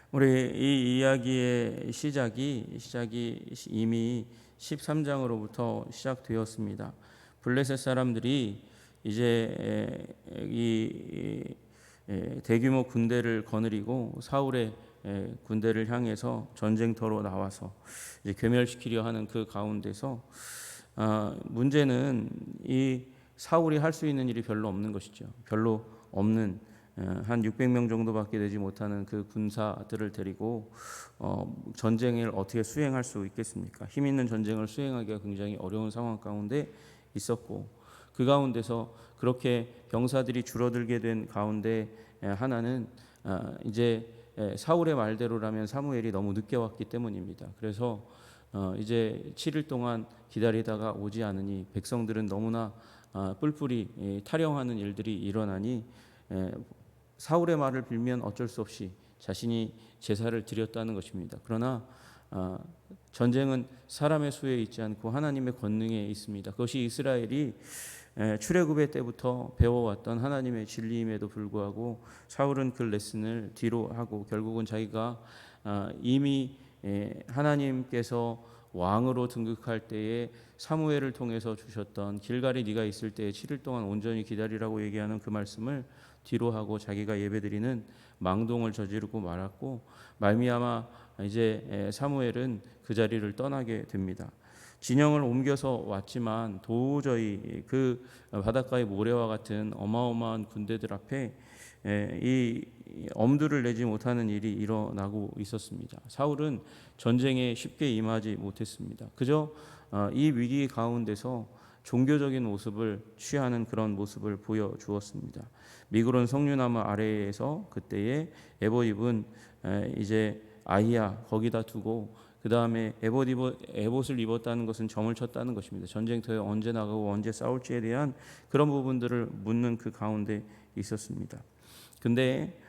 우리 이 이야기의 시작이 이미 13장으로부터 시작되었습니다. 블레셋 사람들이 이제 이 대규모 군대를 거느리고 사울의 군대를 향해서 전쟁터로 나와서 이제 괴멸시키려 하는 그 가운데서 문제는 이 사울이 할 수 있는 일이 별로 없는 것이죠. 별로 없는 한 600명 정도밖에 되지 못하는 그 군사들을 데리고 전쟁을 어떻게 수행할 수 있겠습니까? 힘 있는 전쟁을 수행하기가 굉장히 어려운 상황 가운데 있었고, 그 가운데서 그렇게 병사들이 줄어들게 된 가운데 하나는 이제 사울의 말대로라면 사무엘이 너무 늦게 왔기 때문입니다. 그래서 이제 7일 동안 기다리다가 오지 않으니 백성들은 너무나 뿔뿔이 타령하는 일들이 일어나니 사울의 말을 빌면 어쩔 수 없이 자신이 제사를 드렸다는 것입니다. 그러나 전쟁은 사람의 수에 있지 않고 하나님의 권능에 있습니다. 그것이 이스라엘이 출애굽의 때부터 배워왔던 하나님의 진리임에도 불구하고 사울은 그 레슨을 뒤로 하고 결국은 자기가 이미 하나님께서 왕으로 등극할 때에 사무엘을 통해서 주셨던 길갈에 네가 있을 때에 7일 동안 온전히 기다리라고 얘기하는 그 말씀을 뒤로 하고 자기가 예배드리는 망동을 저지르고 말았고, 말미암아 이제 사무엘은 그 자리를 떠나게 됩니다. 진영을 옮겨서 왔지만 도저히 그 바닷가의 모래와 같은 어마어마한 군대들 앞에 이 엄두를 내지 못하는 일이 일어나고 있었습니다. 사울은 전쟁에 쉽게 임하지 못했습니다. 그저 이 위기 가운데서 종교적인 모습을 취하는 그런 모습을 보여주었습니다. 미그론 석류나무 아래에서 그때의 에봇 입은 이제 아이야 거기다 두고 그 다음에 에봇을 입었다는 것은 점을 쳤다는 것입니다. 전쟁터에 언제 나가고 언제 싸울지에 대한 그런 부분들을 묻는 그 가운데 있었습니다. 근데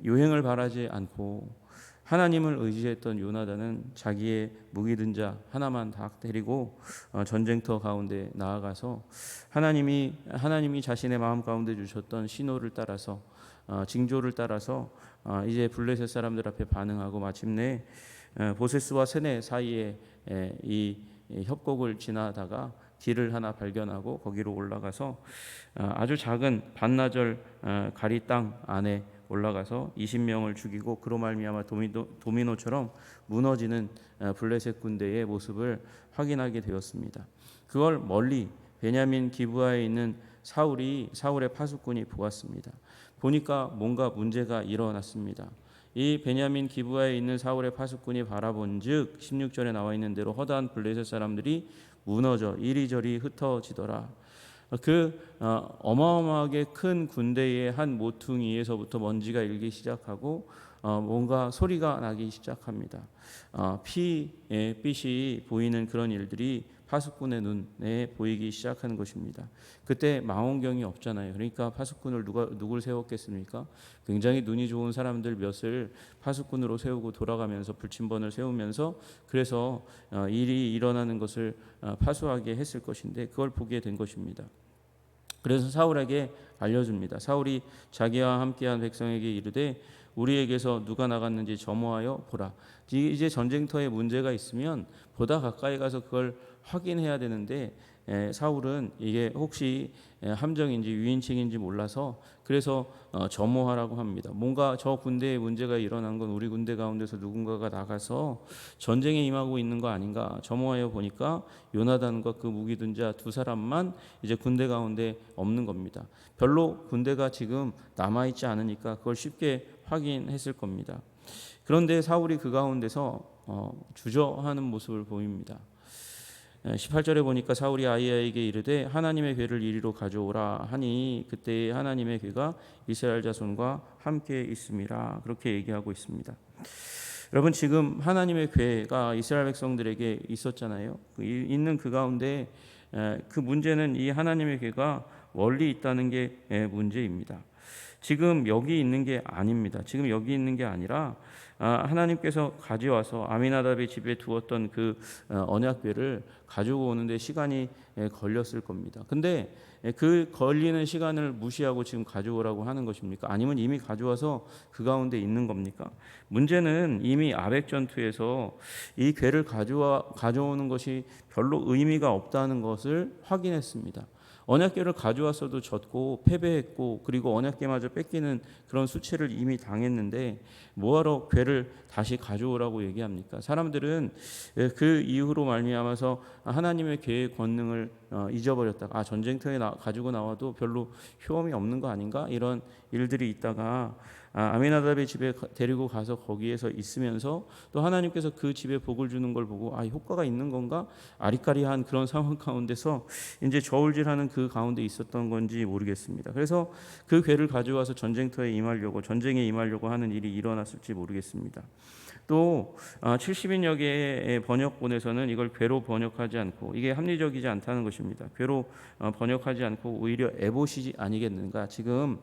요행을 바라지 않고 하나님을 의지했던 요나단은 자기의 무기 든 자 하나만 다 데리고 전쟁터 가운데 나아가서 하나님이 자신의 마음 가운데 주셨던 신호를 따라서 징조를 따라서 이제 블레셋 사람들 앞에 반응하고 마침내 보세스와 세네 사이에 이 협곡을 지나다가 길을 하나 발견하고 거기로 올라가서 아주 작은 반나절 가리 땅 안에 올라가서 20명을 죽이고 그로 말미암아 도미노처럼 무너지는 블레셋 군대의 모습을 확인하게 되었습니다. 그걸 멀리 베냐민 기브아에 있는 사울의 파수꾼이 보았습니다. 보니까 뭔가 문제가 일어났습니다. 이 베냐민 기브아에 있는 사울의 파수꾼이 바라본즉 16절에 나와 있는 대로 허다한 블레셋 사람들이 무너져 이리저리 흩어지더라. 그 어마어마하게 큰 군대의 한 모퉁이에서부터 먼지가 일기 시작하고 뭔가 소리가 나기 시작합니다. 빛이 보이는 그런 일들이 파수꾼의 눈에 보이기 시작하는 것입니다. 그때 망원경이 없잖아요. 그러니까 파수꾼을 누굴 세웠겠습니까? 굉장히 눈이 좋은 사람들 몇을 파수꾼으로 세우고 돌아가면서 불침번을 세우면서 그래서 일이 일어나는 것을 파수하게 했을 것인데 그걸 보게 된 것입니다. 그래서 사울에게 알려줍니다. 사울이 자기와 함께한 백성에게 이르되 우리에게서 누가 나갔는지 점호하여 보라. 이제 전쟁터에 문제가 있으면 보다 가까이 가서 그걸 확인해야 되는데 사울은 이게 혹시 함정인지 위인칭인지 몰라서 그래서 점호하라고 합니다. 뭔가 저 군대에 문제가 일어난 건 우리 군대 가운데서 누군가가 나가서 전쟁에 임하고 있는 거 아닌가. 점호하여 보니까 요나단과 그 무기 든 자 두 사람만 이제 군대 가운데 없는 겁니다. 별로 군대가 지금 남아있지 않으니까 그걸 쉽게 확인했을 겁니다. 그런데 사울이 그 가운데서 주저하는 모습을 보입니다. 18절에 보니까 사울이 아히야에게 이르되 하나님의 궤를 이리로 가져오라 하니 그때 하나님의 궤가 이스라엘 자손과 함께 있음이라 그렇게 얘기하고 있습니다. 여러분 지금 하나님의 궤가 이스라엘 백성들에게 있었잖아요. 있는 그 가운데 그 문제는 이 하나님의 궤가 멀리 있다는 게 문제입니다. 지금 여기 있는 게 아닙니다. 지금 여기 있는 게 아니라 하나님께서 가져와서 아미나답의 집에 두었던 그 언약궤를 가지고 오는데 시간이 걸렸을 겁니다. 근데 그 걸리는 시간을 무시하고 지금 가져오라고 하는 것입니까? 아니면 이미 가져와서 그 가운데 있는 겁니까? 문제는 이미 아벡 전투에서 이 궤를 가져오는 것이 별로 의미가 없다는 것을 확인했습니다. 언약궤를 가져왔어도 졌고 패배했고 그리고 언약궤마저 뺏기는 그런 수치를 이미 당했는데 뭐하러 궤를 다시 가져오라고 얘기합니까? 사람들은 그 이후로 말미암아서 하나님의 궤의 권능을 잊어버렸다가 전쟁터에 가지고 나와도 별로 효험이 없는 거 아닌가 이런 일들이 있다가 아미나답의 집에 데리고 가서 거기에서 있으면서 또 하나님께서 그 집에 복을 주는 걸 보고 효과가 있는 건가 아리까리한 그런 상황 가운데서 이제 저울질하는 그 가운데 있었던 건지 모르겠습니다. 그래서 그 궤를 가져와서 전쟁터에 전쟁에 임하려고 하는 일이 일어났을지 모르겠습니다. 또 70인역의 번역본에서는 이걸 궤로 번역하지 않고 이게 합리적이지 않다는 것입니다. 궤로 번역하지 않고 오히려 에봇이지 아니겠는가. 지금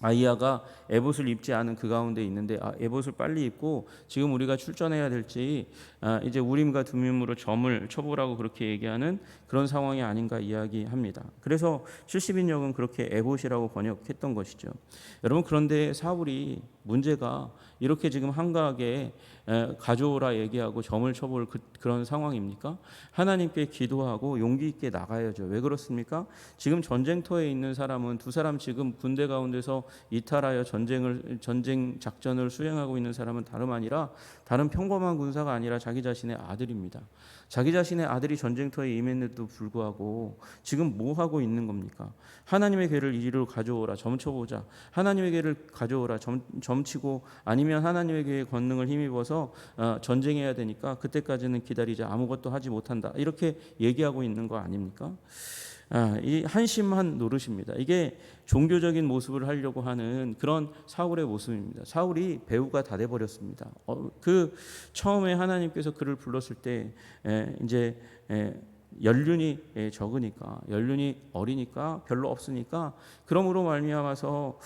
아이야가 에봇을 입지 않은 그 가운데 있는데 에봇을 빨리 입고 지금 우리가 출전해야 될지 이제 우림과 둠밈으로 점을 쳐보라고 그렇게 얘기하는 그런 상황이 아닌가 이야기합니다. 그래서 70인역은 그렇게 에봇이라고 번역했던 것이죠. 여러분 그런데 사울이 문제가 이렇게 지금 한가하게 가져오라 얘기하고 점을 쳐볼 그런 상황입니까? 하나님께 기도하고 용기 있게 나가야죠. 왜 그렇습니까? 지금 전쟁터에 있는 사람은 두 사람 지금 군대 가운데서 이탈하여 전쟁 작전을 수행하고 있는 사람은 다른 평범한 군사가 아니라 자기 자신의 아들입니다. 자기 자신의 아들이 전쟁터에 임했는데도 불구하고 지금 뭐 하고 있는 겁니까? 하나님의 궤를 이리로 가져오라 점쳐보자. 하나님의 궤를 가져오라 점치고 아니면 하나님의 궤의 권능을 힘입어서 전쟁해야 되니까 그때까지는 기다리자. 아무것도 하지 못한다. 이렇게 얘기하고 있는 거 아닙니까? 이 한심한 노릇입니다. 이게 종교적인 모습을 하려고 하는 그런 사울의 모습입니다. 사울이 배우가 다 돼버렸습니다. 그 처음에 하나님께서 그를 불렀을 때 이제 연륜이 적으니까 연륜이 어리니까 별로 없으니까 그러므로 말미암아서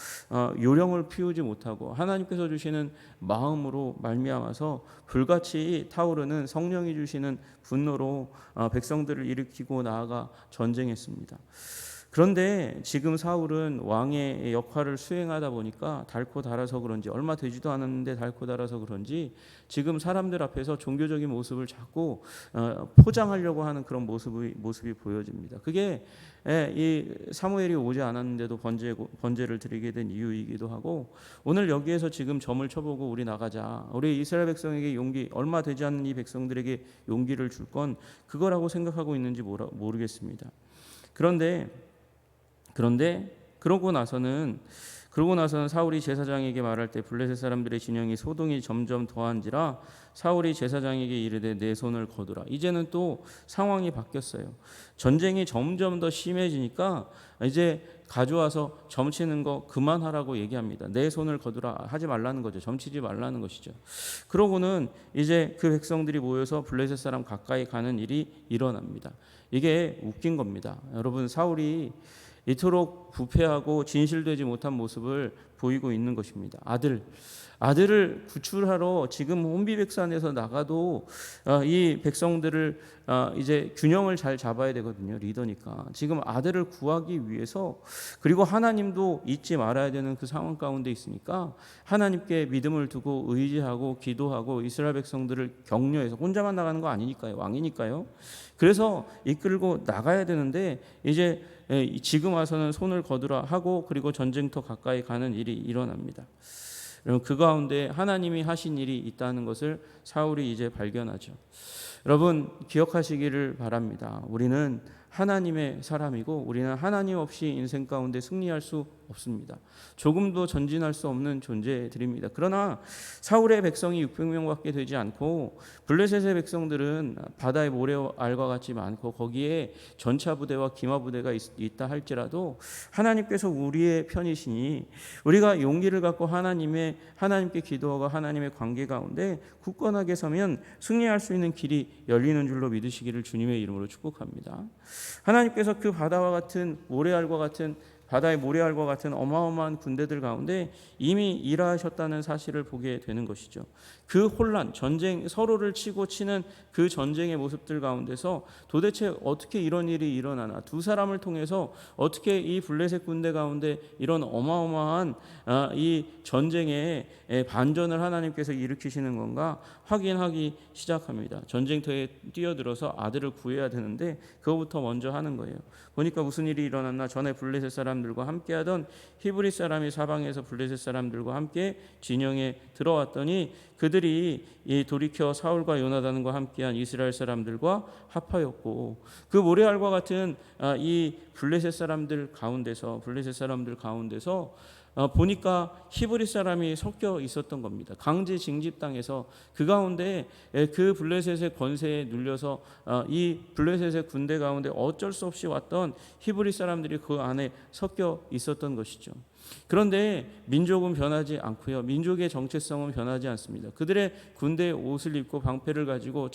요령을 피우지 못하고 하나님께서 주시는 마음으로 말미암아서 불같이 타오르는 성령이 주시는 분노로 백성들을 일으키고 나아가 전쟁했습니다. 그런데 지금 사울은 왕의 역할을 수행하다 보니까 닳고 닳아서 그런지 얼마 되지도 않았는데 닳고 닳아서 그런지 지금 사람들 앞에서 종교적인 모습을 자꾸 포장하려고 하는 그런 모습이 보여집니다. 그게 이 사무엘이 오지 않았는데도 번제를 드리게 된 이유이기도 하고 오늘 여기에서 지금 점을 쳐보고 우리 나가자. 우리 이스라엘 백성에게 용기 얼마 되지 않는 이 백성들에게 용기를 줄 건 그거라고 생각하고 있는지 모르겠습니다. 그런데 그러고 나서는 사울이 제사장에게 말할 때 블레셋 사람들의 진영이 소동이 점점 더한지라 사울이 제사장에게 이르되 내 손을 거두라. 이제는 또 상황이 바뀌었어요. 전쟁이 점점 더 심해지니까 이제 가져와서 점치는 거 그만하라고 얘기합니다. 내 손을 거두라 하지 말라는 거죠. 점치지 말라는 것이죠. 그러고는 이제 그 백성들이 모여서 블레셋 사람 가까이 가는 일이 일어납니다. 이게 웃긴 겁니다. 여러분 사울이 이토록 부패하고 진실되지 못한 모습을 보이고 있는 것입니다. 아들을 구출하러 지금 혼비백산에서 나가도 이 백성들을 이제 균형을 잘 잡아야 되거든요. 리더니까 지금 아들을 구하기 위해서 그리고 하나님도 잊지 말아야 되는 그 상황 가운데 있으니까 하나님께 믿음을 두고 의지하고 기도하고 이스라엘 백성들을 격려해서 혼자만 나가는 거 아니니까요. 왕이니까요. 그래서 이끌고 나가야 되는데 이제 지금 와서는 손을 거두라 하고 그리고 전쟁터 가까이 가는 일이 일어납니다. 여러분 그 가운데 하나님이 하신 일이 있다는 것을 사울이 이제 발견하죠. 여러분 기억하시기를 바랍니다. 우리는 하나님의 사람이고 우리는 하나님 없이 인생 가운데 승리할 수 없습니다. 조금도 전진할 수 없는 존재들입니다. 그러나 사울의 백성이 600명밖에 되지 않고 블레셋의 백성들은 바다의 모래알과 같이 많고 거기에 전차 부대와 기마 부대가 있다 할지라도 하나님께서 우리의 편이시니 우리가 용기를 갖고 하나님께 기도하고 하나님의 관계 가운데 굳건하게 서면 승리할 수 있는 길이 열리는 줄로 믿으시기를 주님의 이름으로 축복합니다. 하나님께서 그 바다와 같은 모래알과 같은 바다의 모래알과 같은 어마어마한 군대들 가운데 이미 일하셨다는 사실을 보게 되는 것이죠. 그 혼란, 전쟁, 서로를 치고 치는 그 전쟁의 모습들 가운데서 도대체 어떻게 이런 일이 일어나나, 두 사람을 통해서 어떻게 이 블레셋 군대 가운데 이런 어마어마한 이 전쟁의 반전을 하나님께서 일으키시는 건가 확인하기 시작합니다. 전쟁터에 뛰어들어서 아들을 구해야 되는데 그거부터 먼저 하는 거예요. 보니까 무슨 일이 일어났나, 전에 블레셋 사람들과 함께하던 히브리 사람이 사방에서 블레셋 사람들과 함께 진영에 들어왔더니 그들이 돌이켜 사울과 요나단과 함께한 이스라엘 사람들과 합하였고, 그 모래알과 같은 이 블레셋 사람들 가운데서 보니까 히브리 사람이 섞여 있었던 겁니다. 강제 징집당해서 그 가운데 그 블레셋의 권세에 눌려서 이 블레셋의 군대 가운데 어쩔 수 없이 왔던 히브리 사람들이 그 안에 섞여 있었던 것이죠. 그런데 민족은 변하지 않고요. 민족의 정체성은 변하지 않습니다. 그들의 군대 옷을 입고 방패를 가지고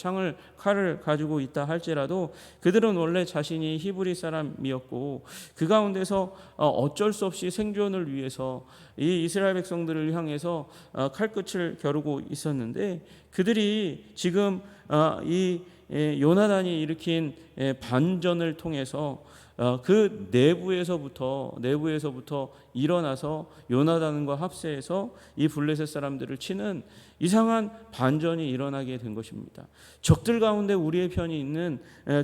칼을 가지고 있다 할지라도 그들은 원래 자신이 히브리 사람이었고, 그 가운데서 어쩔 수 없이 생존을 위해서 이 이스라엘 백성들을 향해서 칼끝을 겨루고 있었는데, 그들이 지금 이 요나단이 일으킨 반전을 통해서 그 내부에서부터 일어나서 요나단과 합세해서 이 블레셋 사람들을 치는 이상한 반전이 일어나게 된 것입니다. 적들 가운데 우리의 편이 있는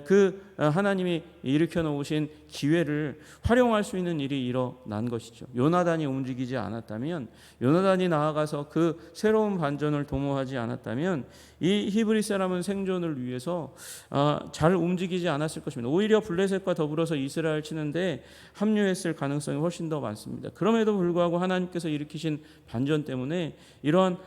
그 하나님이 일으켜 놓으신 기회를 활용할 수 있는 일이 일어난 것이죠. 요나단이 움직이지 않았다면, 요나단이 나아가서 그 새로운 반전을 도모하지 않았다면 이 히브리 사람은 생존을 위해서 잘 움직이지 않았을 것입니다. 오히려 블레셋과 더불어서 이스라엘 치는데 합류했을 가능성이 훨씬 더 많습니다. 그럼에도 불구하고 하나님께서 일으키신 반전 때문에 이러한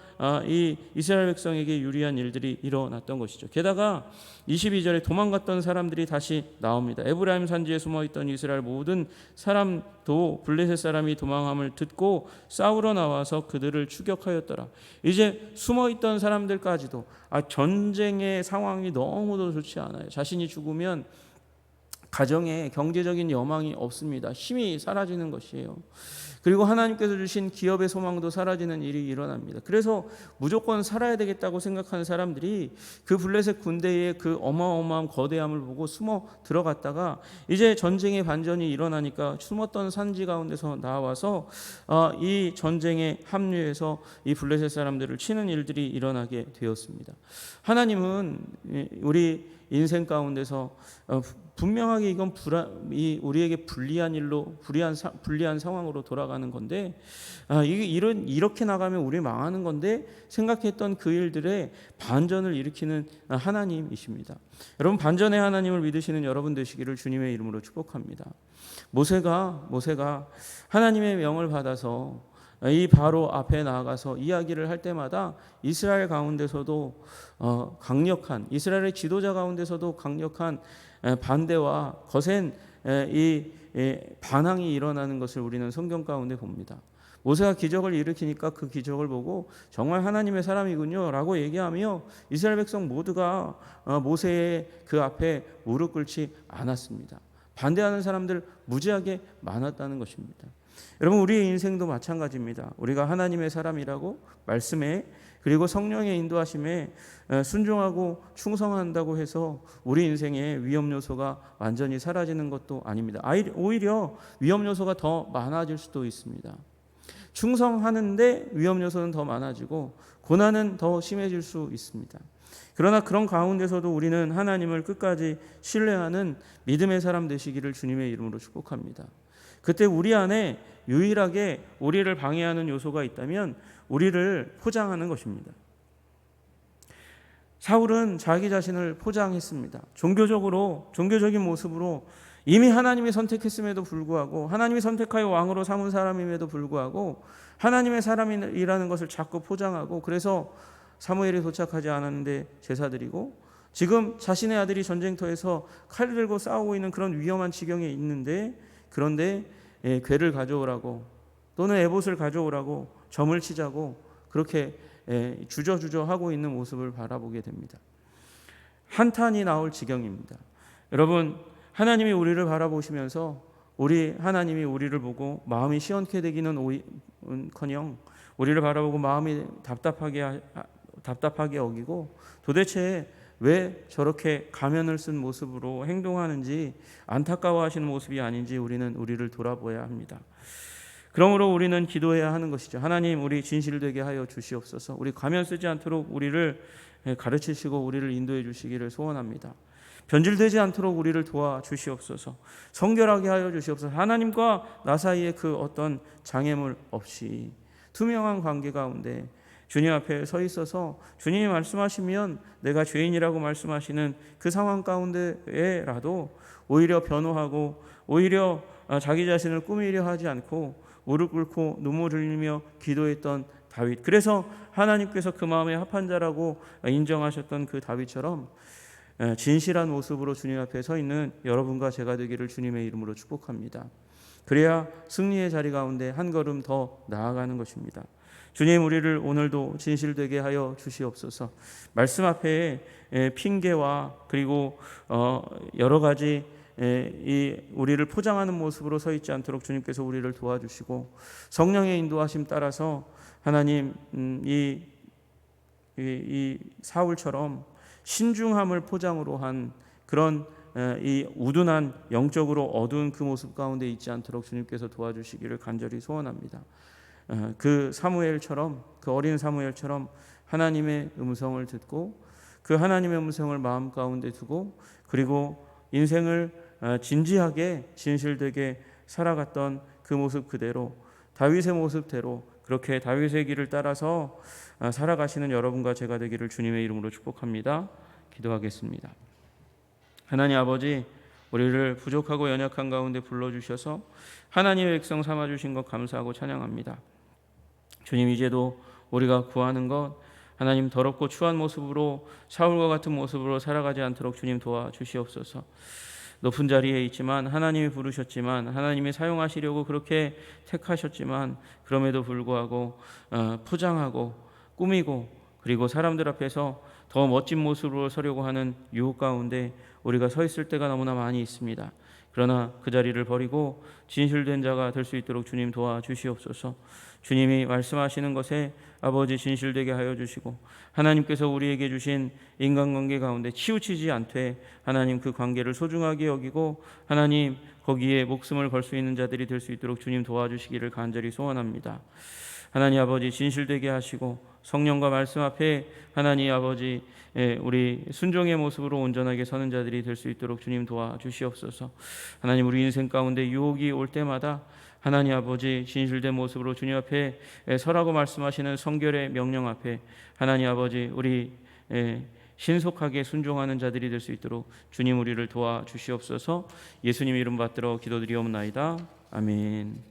이 이스라엘 백성에게 유리한 일들이 일어났던 것이죠. 게다가 22절에 도망갔던 사람들이 다시 나옵니다. 에브라임 산지에 숨어있던 이스라엘 모든 사람도 블레셋 사람이 도망함을 듣고 싸우러 나와서 그들을 추격하였더라. 이제 숨어있던 사람들까지도 전쟁의 상황이 너무도 좋지 않아요. 자신이 죽으면 가정에 경제적인 여망이 없습니다. 힘이 사라지는 것이에요. 그리고 하나님께서 주신 기업의 소망도 사라지는 일이 일어납니다. 그래서 무조건 살아야 되겠다고 생각하는 사람들이 그 블레셋 군대의 그 어마어마한 거대함을 보고 숨어 들어갔다가 이제 전쟁의 반전이 일어나니까 숨었던 산지 가운데서 나와서 이 전쟁에 합류해서 이 블레셋 사람들을 치는 일들이 일어나게 되었습니다. 하나님은 우리 인생 가운데서 분명하게 이건 우리에게 불리한 일로 불리한 상황으로 돌아가는 건데, 이렇게 나가면 우리 망하는 건데 생각했던 그 일들의 반전을 일으키는 하나님이십니다. 여러분, 반전의 하나님을 믿으시는 여러분 되시기를 주님의 이름으로 축복합니다. 모세가 하나님의 명을 받아서 이 바로 앞에 나아가서 이야기를 할 때마다 이스라엘 가운데서도 강력한, 이스라엘의 지도자 가운데서도 강력한 반대와 거센 이 반항이 일어나는 것을 우리는 성경 가운데 봅니다. 모세가 기적을 일으키니까 그 기적을 보고 정말 하나님의 사람이군요 라고 얘기하며 이스라엘 백성 모두가 모세의 그 앞에 무릎 꿇지 않았습니다. 반대하는 사람들 무지하게 많았다는 것입니다. 여러분, 우리의 인생도 마찬가지입니다. 우리가 하나님의 사람이라고 말씀에 그리고 성령의 인도하심에 순종하고 충성한다고 해서 우리 인생의 위험 요소가 완전히 사라지는 것도 아닙니다. 오히려 위험 요소가 더 많아질 수도 있습니다. 충성하는데 위험 요소는 더 많아지고 고난은 더 심해질 수 있습니다. 그러나 그런 가운데서도 우리는 하나님을 끝까지 신뢰하는 믿음의 사람 되시기를 주님의 이름으로 축복합니다. 그때 우리 안에 유일하게 우리를 방해하는 요소가 있다면 우리를 포장하는 것입니다. 사울은 자기 자신을 포장했습니다. 종교적인 모습으로 이미 하나님이 선택했음에도 불구하고, 하나님이 선택하여 왕으로 삼은 사람임에도 불구하고 하나님의 사람이라는 것을 자꾸 포장하고, 그래서 사무엘이 도착하지 않았는데 제사 드리고, 지금 자신의 아들이 전쟁터에서 칼을 들고 싸우고 있는 그런 위험한 지경에 있는데, 그런데 궤를 가져오라고 또는 에봇을 가져오라고 점을 치자고 그렇게 주저주저 하고 있는 모습을 바라보게 됩니다. 한탄이 나올 지경입니다. 여러분, 하나님이 우리를 바라보시면서 우리 하나님이 우리를 보고 마음이 시원케 되기는커녕 우리를 바라보고 마음이 답답하게 여기고 도대체 왜 저렇게 가면을 쓴 모습으로 행동하는지 안타까워하시는 모습이 아닌지 우리를 돌아보아야 합니다. 그러므로 우리는 기도해야 하는 것이죠. 하나님, 우리 진실되게 하여 주시옵소서. 우리 가면 쓰지 않도록 우리를 가르치시고 우리를 인도해 주시기를 소원합니다. 변질되지 않도록 우리를 도와주시옵소서. 성결하게 하여 주시옵소서. 하나님과 나 사이에 그 어떤 장애물 없이 투명한 관계 가운데 주님 앞에 서 있어서 주님이 말씀하시면 내가 죄인이라고 말씀하시는 그 상황 가운데에라도 오히려 변호하고 오히려 자기 자신을 꾸미려 하지 않고 무릎 꿇고 눈물 흘리며 기도했던 다윗. 그래서 하나님께서 그 마음에 합한 자라고 인정하셨던 그 다윗처럼 진실한 모습으로 주님 앞에 서 있는 여러분과 제가 되기를 주님의 이름으로 축복합니다. 그래야 승리의 자리 가운데 한 걸음 더 나아가는 것입니다. 주님, 우리를 오늘도 진실되게 하여 주시옵소서. 말씀 앞에 핑계와 그리고 여러 가지 이 우리를 포장하는 모습으로 서 있지 않도록 주님께서 우리를 도와주시고 성령의 인도하심 따라서 하나님 이 사울처럼 신중함을 포장으로 한 그런 이 우둔한 영적으로 어두운 그 모습 가운데 있지 않도록 주님께서 도와주시기를 간절히 소원합니다. 그 사무엘처럼 그 어린 사무엘처럼 하나님의 음성을 듣고 그 하나님의 음성을 마음 가운데 두고 그리고 인생을 진지하게 진실되게 살아갔던 그 모습 그대로 다윗의 모습대로 그렇게 다윗의 길을 따라서 살아가시는 여러분과 제가 되기를 주님의 이름으로 축복합니다. 기도하겠습니다. 하나님 아버지, 우리를 부족하고 연약한 가운데 불러주셔서 하나님의 백성 삼아주신 것 감사하고 찬양합니다. 주님, 이제도 우리가 구하는 것 하나님 더럽고 추한 모습으로 사울과 같은 모습으로 살아가지 않도록 주님 도와주시옵소서. 높은 자리에 있지만 하나님이 부르셨지만 하나님이 사용하시려고 그렇게 택하셨지만 그럼에도 불구하고 포장하고 꾸미고 그리고 사람들 앞에서 더 멋진 모습으로 서려고 하는 유혹 가운데 우리가 서 있을 때가 너무나 많이 있습니다. 그러나 그 자리를 버리고 진실된 자가 될 수 있도록 주님 도와주시옵소서. 주님이 말씀하시는 것에 아버지 진실되게 하여 주시고 하나님께서 우리에게 주신 인간관계 가운데 치우치지 않되 하나님 그 관계를 소중하게 여기고 하나님 거기에 목숨을 걸 수 있는 자들이 될 수 있도록 주님 도와주시기를 간절히 소원합니다. 하나님 아버지 진실되게 하시고 성령과 말씀 앞에 하나님 아버지 우리 순종의 모습으로 온전하게 서는 자들이 될 수 있도록 주님 도와주시옵소서. 하나님, 우리 인생 가운데 유혹이 올 때마다 하나님 아버지 진실된 모습으로 주님 앞에 서라고 말씀하시는 성결의 명령 앞에 하나님 아버지 우리 신속하게 순종하는 자들이 될 수 있도록 주님 우리를 도와주시옵소서. 예수님 이름 받들어 기도드리옵나이다. 아멘.